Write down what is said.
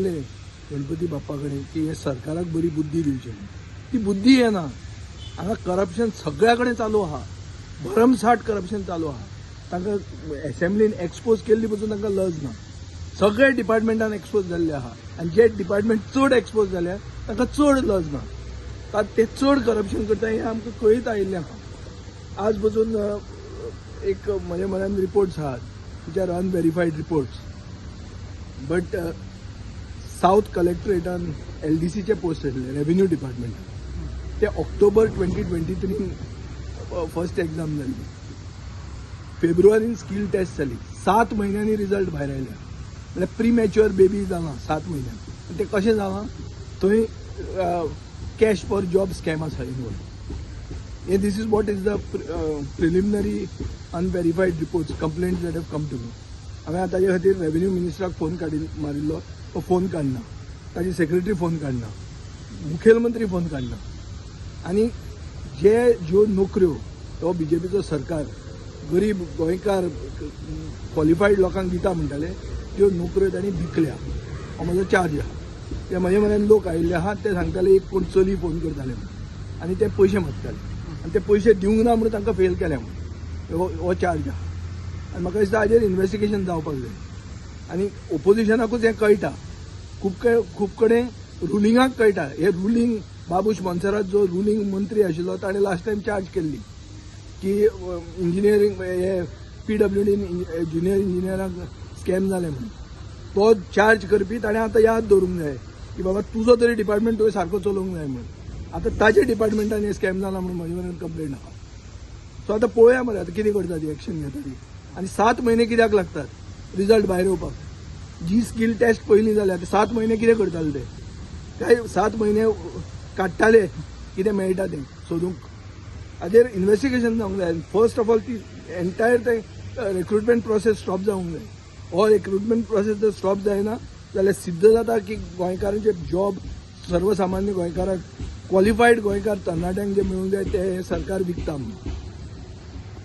मागले गणपती बाप्पा कडेन की हे सरकाराक बरी बुद्धी दिवची. ती बुद्धी येना. हांगा करप्शन सगळ्या कडेन चालू आहा. भरमसाठ करप्शन चालू आहा. तांकां असेंब्लीन एक्सपोज केल्ली पसून तांकां लज ना. सगळे डिपार्टमेंटान एक्सपोज जाल्ले आहा आनी जे डिपार्टमेंट चड एक्सपोज जाल्या तांकां चड लज ना. ते चड करप्शन करता हें आमकां कळीत आयिल्लें आहा. आज पसून एक म्हज्या म्हऱ्यान रिपोर्ट्स आहात which are unverified reports. But south कलेक्टरेटान LDCचे पोस्ट येयल्ले रेव्हेन्यू डिपार्टमेंटान. ते ऑक्टोबर 2023 फर्स्ट एक्झाम जाल्ली. फेब्रुवारीन स्कील टेस्ट जाली. 7 म्हयन्यांनी रिजल्ट भायर आयल्या. म्हळ्यार प्री मॅच्युअर बेबी जालां 7 म्हयन्यान. ते कशें जालां थंय कॅश फॉर जॉब स्कॅम आसा involve. This is what is the preliminary unverified reports, complaints that have come to me. हांवें आतां ताजे खातीर रेव्हेन्यू मिनिस्टराक फोन मारिल्लो. तो फोन काडना. ताजी सेक्रेटरी फोन काडना. मुखेलमंत्री फोन काडना. आनी ज्यो नोकऱ्यो तो BJPचो सरकार गरीब गोंयकार क्वॉलिफायड लोकांक दिता म्हणटाले त्यो नोकऱ्यो तांणी विकल्या. हो म्हजो चार्ज आहा. ते म्हजे म्हऱ्यान लोक आयिल्ले आहात. ते सांगताले एक कोण चली फोन करताले म्हणून आनी ते पयशे मागताले आनी ते पयशे दिवंक ना म्हणून तांकां फेल केल्या म्हणून. हो चार्ज आहा. आनी म्हाका दिसता हाजेर इन्व्हेस्टिगेशन जावपाक जाय. आनी ओपोजिशनाकूच हें कळटा. खूब कडेन रुलिंगाक कळटा. हे रुलींग बाबूश मोन्सेरात जो रुलींग मंत्री आशिल्लो ताणें लास्ट टायम चार्ज केल्ली की इंजिनियरींग हे PWD ज्युनियर इंजिनियरांक स्कॅम जाले म्हणून. तो चार्ज करपी ताणें आतां याद दवरूंक जाय की बाबा तुजो तरी डिपार्टमेंट तुवें सारको चलोवंक जाय म्हणून. आतां ताजे डिपार्टमेंटान हे स्कॅम जाला म्हणून म्हजे म्हऱ्यान कंप्लेंट आहा. सो आतां पळोवया मरे आतां कितें करता ती एक्शन घेता ती. आनी 7 म्हयने कित्याक लागतात रिजल्ट भायर येवपाक. जी स्कील टेस्ट पयलीं जाल्या ते 7 म्हयने कितें करताले ते. काय 7 म्हयने काडटाले कितें मेळटा तें सोदूंक. हाजेर इन्व्हेस्टिगेशन जावंक जाय. फर्स्ट ऑफ ऑल ती एंटायर ते रिक्रुटमेंट प्रोसेस स्टॉप जावंक जाय. हो रिक्रुटमेंट प्रोसेस जर स्टॉप जायना जाल्यार सिद्ध जाता की गोंयकारांचे जॉब सर्वसामान्य गोंयकारांक क्वॉलिफायड गोंयकार तरणाट्यांक जे मेळूंक जाय ते सरकार विकता म्हणून.